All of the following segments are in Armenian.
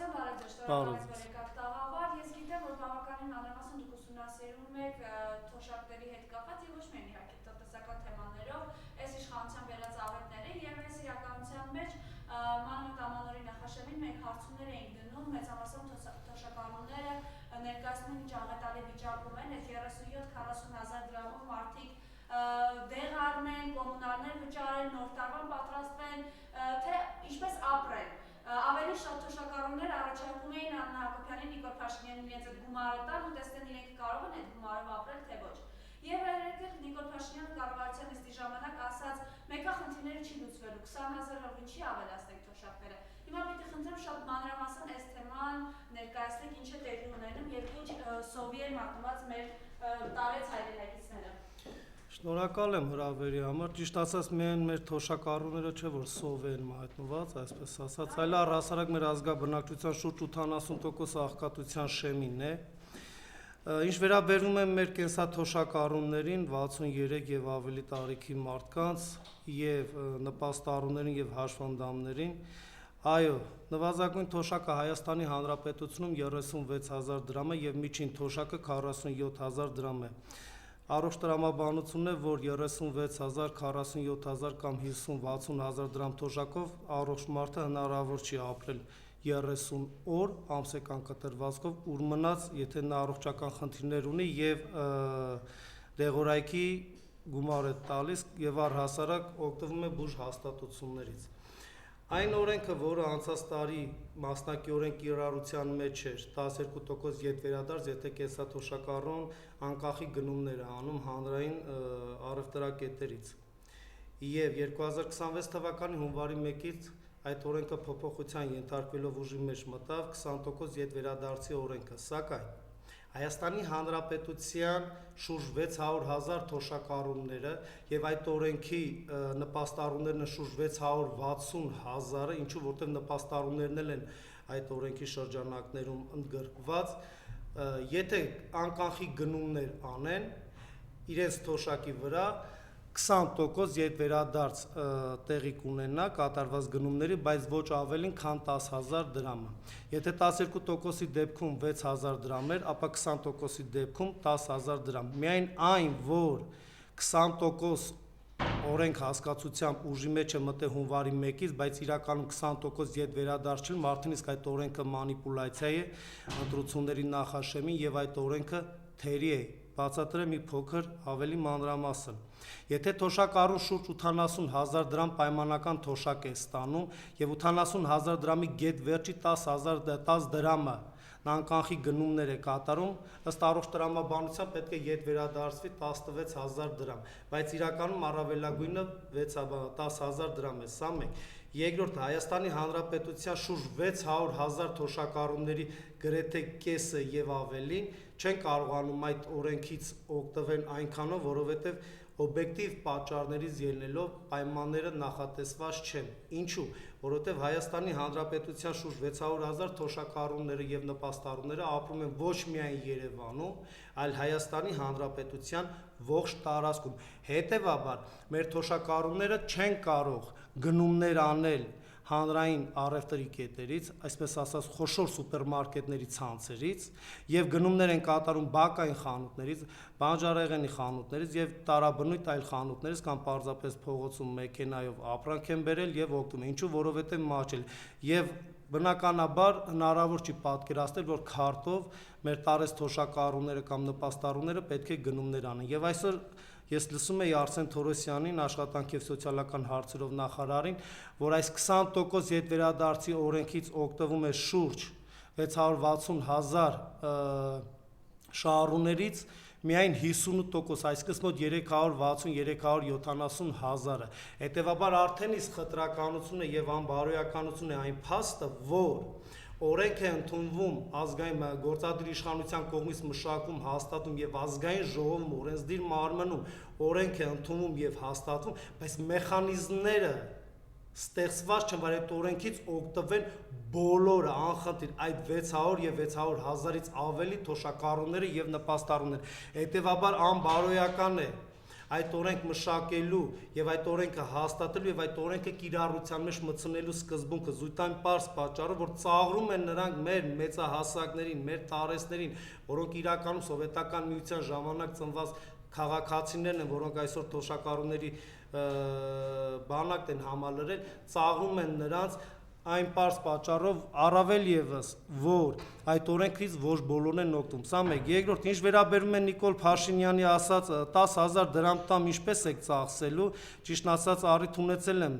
Շնորհակալություն, բարև ձեզ, շնորհակալություն, որ եկաք տաղավար։ Ես գիտեմ, որ բավականին մանրամասն դուք ուսումնասիրում եք թոշակների հետ կապված եւ ոչ միայն իհարկե տնտեսական թեմաներով, այս իշխանության վերած աղետները եւ այս իրականության մեջ մանավանդ ամանորի նախաշեմին մենք հարցումներ էինք դնում մեծամասն թոշակառուները ներկայացնում են ինչ աղետալի վիճակում են, այդ 37-40 հազար դրամով մարդիկ դեղ առնեն, կոմունալներ վճարեն, նոր տարվան պատրաստվեն, թե ինչպես ապրեն։ Ավելի շատ թոշակառուներ առաջարկում էին Աննա Հակոբյանին, Նիկոլ Փաշինյանին իրենց այդ գումարը տան ու տեսնեն իրենք կարող են այդ գումարով ապրել, թե ոչ։ Եվ երեկ Նիկոլ Փաշինյանը կառավարության նիստի ժամանակ ասաց, մեկը խնդիրները չի լուծվելու, 20,000-ով ինչի ավելացնենք թոշակները։ Հիմա պիտի խնդրեմ շատ մանրամասն այս թեման ներկայացնենք, ինչ է տեղի ունենում եւ ինչ սովի են մատնված մեր տարեց հայրենակիցները։ Շնորհակալ եմ հրավերի համար, ճիշտ ասած միայն մեր թոշակառուները չէ, որ սով են մատնված, այսպես ասած, այլ առհասարակ մեր ազգաբնակչության շուրջ 80% աղքատության շեմին է։ Ինչ վերաբերում է մեր կենսաթոշակառուներին, 63 եւ ավելի տարիքի մարդկանց եւ նպաստառուներին եւ հաշվանդամներին, այո, նվազագույն թոշակը Հայաստանի Հանրապետությունում 36,000 դրամ է եւ միջին թոշակը 47,000 դրամ է։ Առողջ տրամաբանությունն է, որ 36,000, 47,000 կամ 50-60,000 դրամ թոշակով առողջ մարդը հնարավոր չի ապրել 30 օր ամսական կտրվածքով, ուր մնաց, եթե նա առողջական խնդիրներ ունի եւ դեղորայքի գումար է տալիս եւ առհասարակ օգտվում է բուժ հաստատություններից։ Այն օրենքը, որը անցած տարի մասնակիորեն կիրառության մեջ էր, 12% ետվերադարձ, եթե կենսաթոշակառուն անկախի գնումներ է անում հանրային առևտրակետերից։ Եվ 2026 թվականի հունվարի 1-ից այդ օրենքը փոփոխության ենթարկվելով ուժի մեջ մտավ 20% ետվերադարձի օրենքը, սակայն Հայաստանի Հանրապետության շուրջ 600,000 թոշակառուները եւ այդ օրենքի նպաստառուներն շուրջ 660,000-ը, ինչու որտեղ նպաստառուներն են այդ օրենքի շրջանակներում ընդգրկված, եթե անկանխի գնումներ անեն իրենց թոշակի վրա 20% ետվերադարձ տեղի կունենա կատարված գնումների, բայց ոչ ավելին, քան 10,000 դրամը։ Եթե 12%-ի դեպքում 6,000 դրամ էր, ապա 20%-ի դեպքում 10,000 դրամ։ Միայն այն, որ 20% օրենք հասկացությամբ ուժի մեջ է մտել հունվարի 1-ից, բայց իրականում 20% ետվերադարձ չէ, մարդին իսկ այդ օրենքը մանիպուլյացիա է ընտրությունների նախաշեմին եւ այդ օրենքը թերի է։ Բացատրեմ մի փոքր ավելի մանրամասն։ Եթե թոշակառուն շուրջ 80,000 դրամ պայմանական թոշակ է ստանում եւ 80,000 դրամի գետ վերջի 10 դրամը նա անկանխի գնումներ է կատարում, ըստ առողջ տրամաբանության պետք է ետվերադարձվի 16,000 դրամ, բայց իրականում առավելագույնը 10,000 դրամ է, սա մեկ։ Երկրորդ, Հայաստանի Հանրապետության շուրջ 600,000 թոշակառուների գրեթե կեսը եւ ավելին չեն կարողանում այդ օրենքից օգտվել այնքանով, որովհետեւ օբյեկտիվ պատճառներից ելնելով պայմանները նախատեսված չեն։ Ինչու՞, որովհետև Հայաստանի Հանրապետության շուրջ 600,000 թոշակառուները եւ նպաստառուները ապրում են ոչ միայն Երևանում, այլ Հայաստանի Հանրապետության ողջ տարածքում։ Հետևաբար, մեր թոշակառուները չեն կարող գնումներ անել հանրային առևտրի կետերից, այսպես ասած խոշոր սուպերմարկետների ցանցերից եւ գնումներ են կատարում բակային խանութներից, բանջարեղենի խանութներից եւ տարաբնույթ այլ խանութներից կամ պարզապես փողոցում մեքենայով ապրանք են բերել եւ օգտվում են, ինչու որովհետեւ մաչել եւ բնականաբար հնարավոր չի պատկերացնել, որ քարտով մեր տարեց թոշակառուները կամ նպաստառուները պետք է գնումներ անեն եւ այսօր ես լսում եի Արսեն Թորոսյանին, աշխատանքի եւ սոցիալական հարցերով նախարարին, որ այս 20% ետվերադարձի օրենքից օգտվում է շուրջ 660,000 շահառուներից միայն 50%, այսինքն մոտ 360-370 հազարը։ Հետևաբար արդեն իսկ խտրականությունը եւ անբարոյականությունը այն փաստը, որ օրենք է ընդունվում ազգային գործադիր իշխանության կողմից մշակվում, հաստատում եւ ազգային ժողովում օրենսդիր մարմնում օրենք է ընդունվում եւ հաստատվում, բայց մեխանիզմները ստեղծված չեն, որ այդ օրենքից օգտվեն բոլորը անխտիր այդ 600 եւ 600,000-ից ավելի թոշակառուները եւ նպաստառուները։ Հետևաբար անբարոյական է այդ օրենք մշակելու եւ այդ օրենքը հաստատելու եւ այդ օրենքը կիրառության մեջ մտցնելու սկզբունքը զույգ այն պարզ պատճառով, որ ծաղրում են նրանք մեր մեծահասակներին, մեր տարեցներին, որոնք իրականում սովետական միության ժամանակ ծնված քաղաքացիներն են, որոնք այսօր թոշակառուների բանակ են համալրել, ծաղրում են նրանց այն պարզ պատճառով առավել եւս, որ այդ օրենքից ոչ բոլորն են օգտվում։ Սա մեկ, երկրորդ, ինչ վերաբերում է Նիկոլ Փաշինյանի ասած 10,000 դրամ տամ ինչպես եք ծախսելու, ճիշտ ասած առիթ ունեցել եմ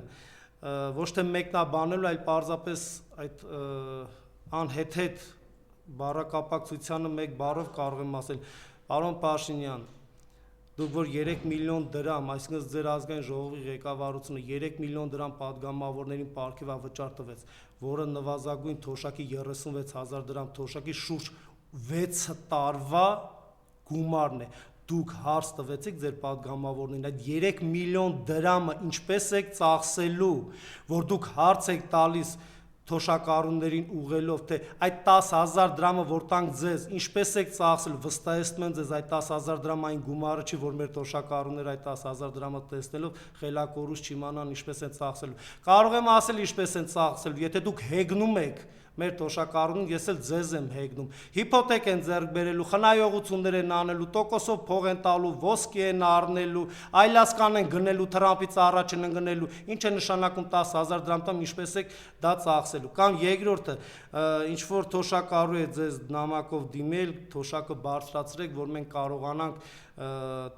ոչ թե մեկնաբանելու, այլ պարզապես այդ անհեթեթ բառակապակցությանը մեկ բառով կարող եմ ասել, պարոն Փաշինյան, դուք որ 3 միլիոն դրամ, այսինքն ձեր ազգային ժողովի ղեկավարությունը 3 միլիոն դրամ падգամավորներին պարգևավճար տվեց, որը նվազագույն թոշակի 36,000 դրամ թոշակի շուրջ 6 տարվա գումարն է։ Դուք հարց տվեցիք ձեր падգամավորներին, այդ 3 միլիոն դրամը ինչպես եք ծախսելու, որ դուք հարց եք տալիս թոշակառուներին ուղղելով, թե այդ 10,000 դրամը որ տանք ձեզ, ինչպես եք ծախսել, վստահեցնում եմ ձեզ, այդ 10,000 դրամ այն գումարը չի, որ մեր թոշակառուները այդ 10,000 դրամը տեսնելով խելակորուս չիմանան ինչպես են ծախսելու։ Կարող եմ ասել ինչպես են ծախսելու, եթե դուք հեգնում եք մեր թոշակառուն, ես էլ ձեզ եմ հեգնում։ Հիփոթեք են ձեռք բերելու, խնայողություններ են անելու, տոկոսով փող են տալու, ոսկի են առնելու, այլասկան են գնելու, Թրամփից առաջ են գնելու, ինչ է նշանակում 10,000 դրամ տամ, ինչպես եք դա ծախսելու։ Կամ երկրորդը, ինչ որ թոշակառու է ձեզ նամակով դիմել, թոշակը բարձրացրեք, որ մենք կարողանանք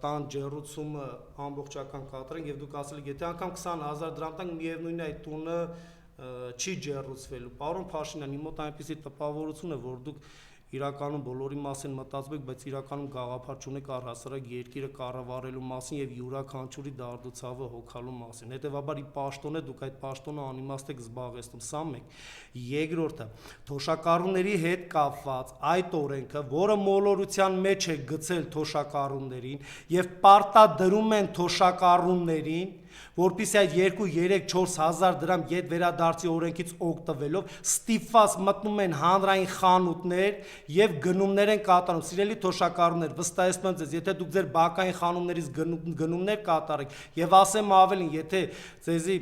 տան ջեռուցումը ամբողջական կատարենք, եւ դուք ասել եք, եթե անգամ 20,000 դրամ տանք, միևնույն է այդ տունը չի ջեռուցվելու։ Պարոն Փաշինյան, իմ մոտ այնպիսի տպավորություն է, որ դուք իրականում բոլորի մասին մտածում եք, բայց իրականում գաղափար չունեք առհասարակ երկիրը կառավարելու մասին եւ յուրաքանչյուրի դարդուցավը հոգալու մասին։ Հետեւաբար ի պաշտոն է դուք այդ պաշտոնը անիմաստ եք զբաղեցնում, սա մեկ։ Երկրորդը, թոշակառուների հետ կապված այդ օրենքը, որը մոլորության մեջ է գցել թոշակառուներին եւ պարտադրում են թոշակառուներին, որպեսզի այդ 2, 3, 4,000 դրամ յետ վերադարձի օրենքից օգտվելով ստիպված մտնում են հանրային խանութներ եւ գնումներ են կատարում։ Սիրելի թոշակառուներ, վստահեցնում եմ ձեզ, եթե դուք ձեր բակային խանութներից գնումներ կատարեք եւ ասեմ ավելին, եթե ձեզի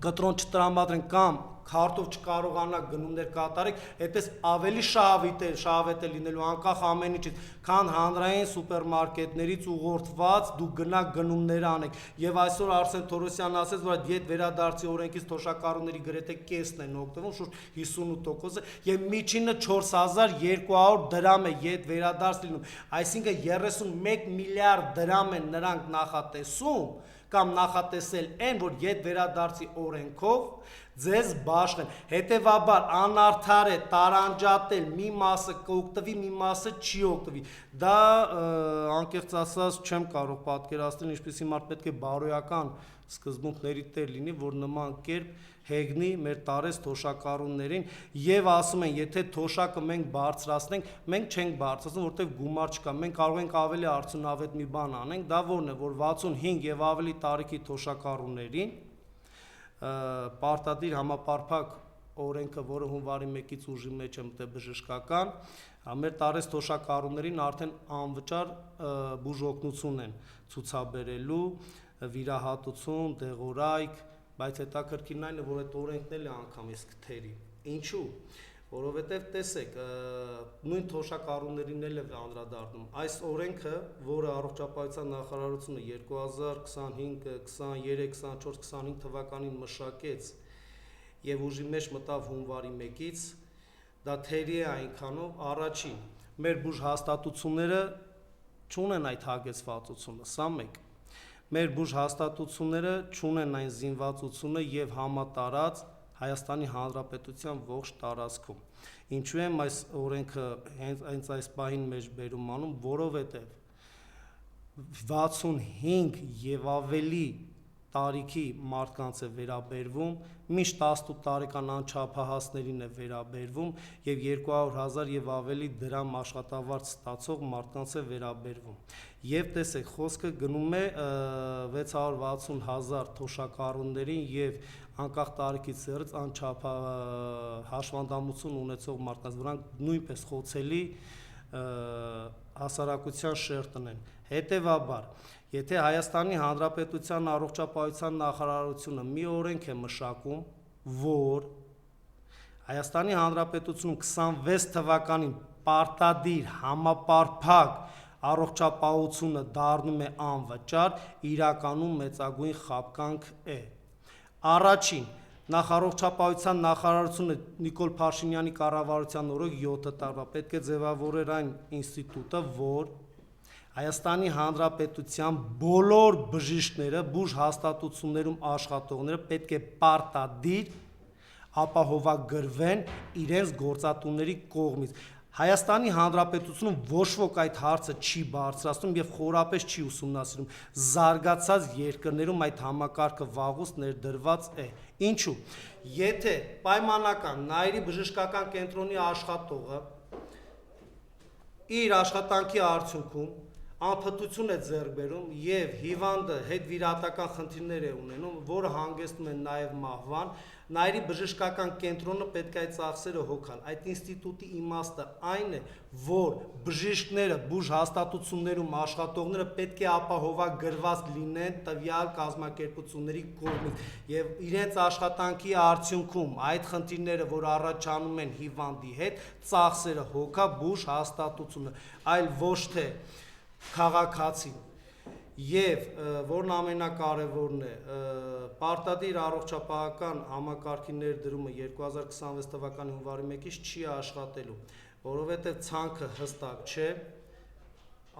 կտրոն չտրամադրեն կամ քարտով չկարողանաք գնումներ կատարեք, այդպես ավելի շահավետ է լինելու անկախ ամեն ինչից, քան հանրային սուպերմարկետներից ուղղորդված դուք գնաք գնումներ անեք։ Եվ այսօր Արսեն Թորոսյանն ասեց, որ այդ յետ վերադարձի օրենքից թոշակառուների գրեթե կեսն են օգտվում, շուրջ 58%-ը, եւ միջինը 4,200 դրամ է յետ վերադարձ լինում։ Այսինքն 31 միլիարդ դրամ են նրանք նախատեսում կամ նախատեսել են, որ յետ վերադարձի օրենքով ձեզ բաշխեն։ Հետևաբար անարդար է տարանջատել, մի մասը կօգտվի, մի մասը չի օգտվի։ Դա անկեղծ ասած չեմ կարող պատկերացնել, ինչպեսի մարդ պետք է բարոյական սկզբունքների տեր լինի, որ նման կերպ հեգնի մեր տարեց թոշակառուներին եւ ասում են, եթե թոշակը մենք բարձրացնենք, մենք չենք բարձրացնում, որտեղ գումար չկա, մենք կարող ենք ավելի արդյունավետ մի բան անենք, դա որն է, որ 65 եւ ավելի տարիքի թոշակառուներին պարտադիր համապարփակ օրենքը, որը հունվարի 1-ից ուժի մեջ է մտել բժշկական, մեր տարեց թոշակառուներին արդեն անվճար բուժօգնություն են ցուցաբերելու, վիրահատություն, դեղորայք, բայց հետաքրքիրն այն է, որ այդ օրենքն էլ է անգամ իսկ թերի։ Ինչու՞։ Որովհետև տեսեք, նույն թոշակառուներին էլ է անդրադառնում։ Այս օրենքը, որը առողջապահության նախարարությունը 2025, 23, 24, 25 թվականին մշակեց եւ ուժի մեջ մտավ հունվարի 1-ից, դա թերի է այնքանով առաջին։ Մեր բուժ հաստատությունները չունեն այդ հագեցվածությունը, սա մեկ։ Մեր բուժ հաստատությունները չունեն այն զինվածությունը եւ համատարած Հայաստանի Հանրապետության ողջ տարածքում։ Ինչու եմ այս օրենքը հենց այս պահին մեջ բերում անում, որովհետև 65 եւ ավելի տարիքի մարդկանց է վերաբերվում, միշտ 18 տարեկան անչափահասներին է վերաբերվում եւ 200,000 եւ ավելի դրամ աշխատավարձ ստացող մարդկանց է վերաբերվում։ Եվ տեսեք, խոսքը գնում է 660,000 թոշակառուներին եւ անկախ տարիքից ծերծ անչափահաշվանդամություն ունեցող մարդկանց, որոնք նույնպես խոցելի հասարակության շերտն են։ Հետևաբար, եթե Հայաստանի Հանրապետության առողջապահության նախարարությունը մի օրենք է մշակում, որ Հայաստանի Հանրապետությունում 26 թվականին պարտադիր համապարփակ առողջապահությունը դառնում է անվճար, իրականում մեծագույն խաբկանք է։ Առաջին, Նախարարության նախարարությունը Նիկոլ Փաշինյանի կառավարության օրոք 7 տարվա պետք է ձևավորեր այն ինստիտուտը, որ Հայաստանի Հանրապետության բոլոր բժիշկները, բուժ հաստատություններում աշխատողները պետք է պարտադիր ապահովագրվեն իրենց գործատուների կողմից։ Հայաստանի Հանրապետությունում ոչ ոք այդ հարցը չի բարձրացնում եւ խորապես չի ուսումնասիրում։ Զարգացած երկրներում այդ համակարգը վաղուց ներդրված է։ Ինչու՞։ Եթե պայմանական Նայիրի բժշկական կենտրոնի աշխատողը իր աշխատանքի արդյունքում անփտություն է ձեռք բերում եւ հիվանդը հետվիրահատական խնդիրներ է ունենում, որը հանգեցնում է նաեւ մահվան, Նայիրի բժշկական կենտրոնը պետք է այդ ծախսերը հոգալ։ Այդ ինստիտուտի իմաստը այն է, որ բժիշկները, բուժ հաստատություններում աշխատողները պետք է ապահովագրված լինեն տվյալ կազմակերպությունների կողմից եւ իրենց աշխատանքի արդյունքում այդ խնդիրները, որ առաջանում են հիվանդի հետ, ծախսերը հոգա բուժ հաստատությունը, այլ ոչ թե քաղաքացին։ Եվ որն ամենակարևորն է, պարտադիր առողջապահական համակարգի ներդրումը 2026 թվականի հունվարի 1-ից չի աշխատելու, որովհետև ցանքը հստակ չէ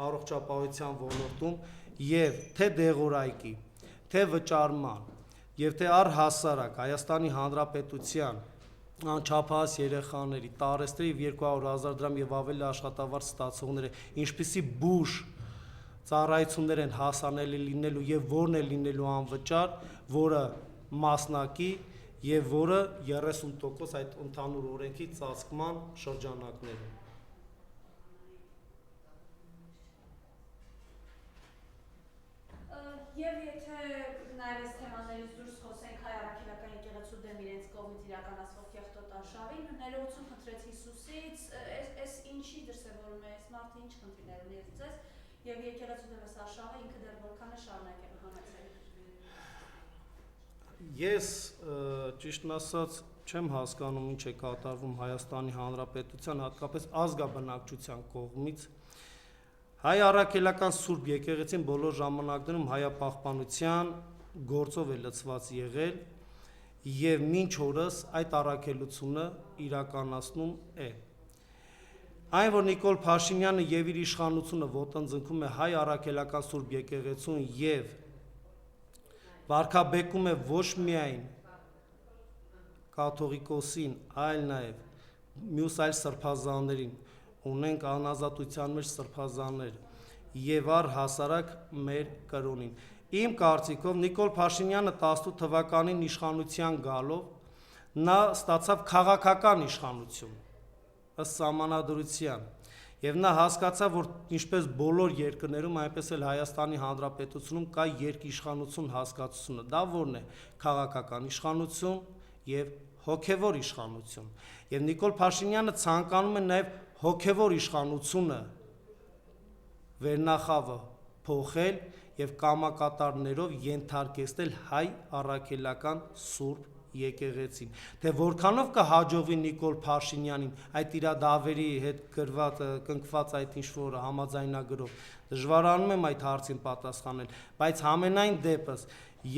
առողջապահության ոլորտում եւ թե դեղորայքի, թե վճարման եւ թե առհասարակ Հայաստանի Հանրապետության անչափահաս երեխաների, տարեստերի 200,000 դրամ եւ ավելի աշխատավարձ ստացողները, ինչպիսի բուժ ծառայություններ են հասանելի լինելու եւ որն է լինելու անվճար, որը մասնակի եւ որը 30% այդ ընդհանուր օրենքի ծածկման շրջանակներում։ Եվ եթե նաեւ այս թեմաներից դուրս խոսենք հայ առաքելական եկեղեցու դեմ իրենց կողմից իրականացվող կեղտոտարշավին, ներողություն խնդրեց Հիսուսից, այս ինչի դրսևորում է, այս մարդը ինչ խնդիրներ ունի ձեզ եւ եկեղեցու դեմ այս արշավը ինքը դեռ որքան է շարունակել համեցել։ Ես ճիշտն ասած չեմ հասկանում ինչ է կատարվում Հայաստանի Հանրապետության, հատկապես ազգաբնակչության կողմից։ Հայ առաքելական Սուրբ եկեղեցին բոլոր ժամանակներում հայապահպանության գործով է լցված եղել եւ մինչ օրս այդ առաքելությունը իրականացնում է։ Այն, որ Նիկոլ Փաշինյանը եւ իր իշխանությունը ոտնձգում է հայ առաքելական Սուրբ եկեղեցուն եւ վարքաբեկում է ոչ միայն կաթողիկոսին, այլ նաեւ մյուս այլ սրբազաններին, ունենք անազատության մեջ սրբազաններ եւ առհասարակ մեր կրոնին։ Իմ կարծիքով Նիկոլ Փաշինյանը 18 թվականին իշխանության գալով նա ստացավ քաղաքական իշխանություն ըստ սահմանադրության եւ նա հասկացավ, որ ինչպես բոլոր երկրներում, այնպես էլ Հայաստանի Հանրապետությունում կա երկիշխանություն հասկացությունը, դա որն է քաղաքական իշխանություն եւ հոգեվոր իշխանություն։ Եվ Նիկոլ Փաշինյանը ցանկանում է նաեւ հոգեվոր իշխանությունը վերնախավը փոխել եւ կամակատարներով ենթարկեցնել հայ առաքելական Սուրբ եկեղեցին։ Թե որքանով կհաջողվի Նիկոլ Փաշինյանին այդ իր դավերի հետ կնքված այդ ինչ-որ համաձայնագրով, դժվարանում եմ այդ հարցին պատասխանել, բայց համենայն դեպս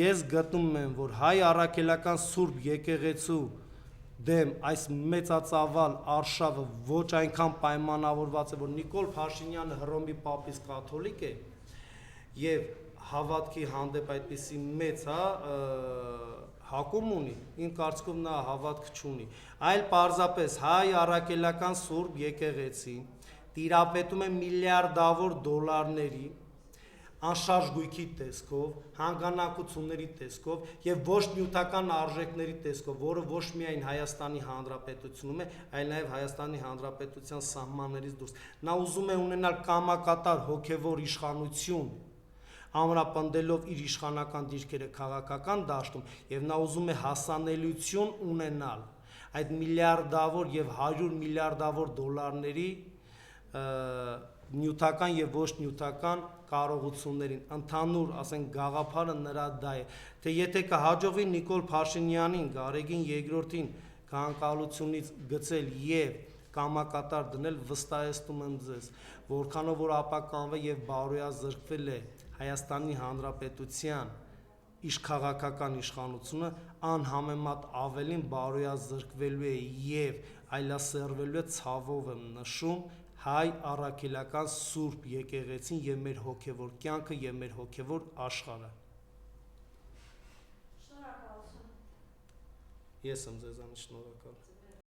ես գտնում եմ, որ հայ առաքելական Սուրբ եկեղեցու դեմ այս մեծածավալ արշավը ոչ այնքան պայմանավորված է, որ Նիկոլ Փաշինյանը Հռոմի պապիստ կաթոլիկ է եւ հավատքի հանդեպ այդպիսի մեծ հակում ունի, իմ կարծիքով նա հավատք չունի, այլ պարզապես հայ առաքելական Սուրբ եկեղեցին տիրապետում է միլիարդավոր դոլարների անշարժ գույքի տեսքով, հանգանակությունների տեսքով եւ ոչ նյութական արժեքների տեսքով, որը ոչ միայն Հայաստանի Հանրապետությունում է, այլ նաեւ Հայաստանի Հանրապետության սահմաններից դուրս։ Նա ուզում է ունենալ կամակատար հոգեվոր իշխանություն, ամրապնդելով իր իշխանական դիրքերը քաղաքական դաշտում, եւ նա ուզում է հասանելիություն ունենալ այդ միլիարդավոր եւ 100 միլիարդավոր դոլարների նյութական եւ ոչ նյութական կարողություններին, ընդհանուր, ասենք, գաղափարը նրա դա է, թե եթե կհաջողվի Նիկոլ Փաշինյանին, Գարեգին II-ին քաղաքականությունից գցել եւ կամակատար դնել, վստահեցնում եմ ձեզ, որքանով որ ապականվել եւ բարոյազրկվել է Հայաստանի Հանրապետության իշխքաղաքական իշխանությունը, անհամեմատ ավելին բարոյազրկվելու է եւ այլասերվելու է, ցավով եմ նշում, հայ առաքելական Սուրբ եկեղեցին եւ մեր հոգեվոր կյանքը եւ մեր հոգեվոր աշխարհը։ Շնորհակալություն։ Ես եմ ձեզանից շնորհակալ։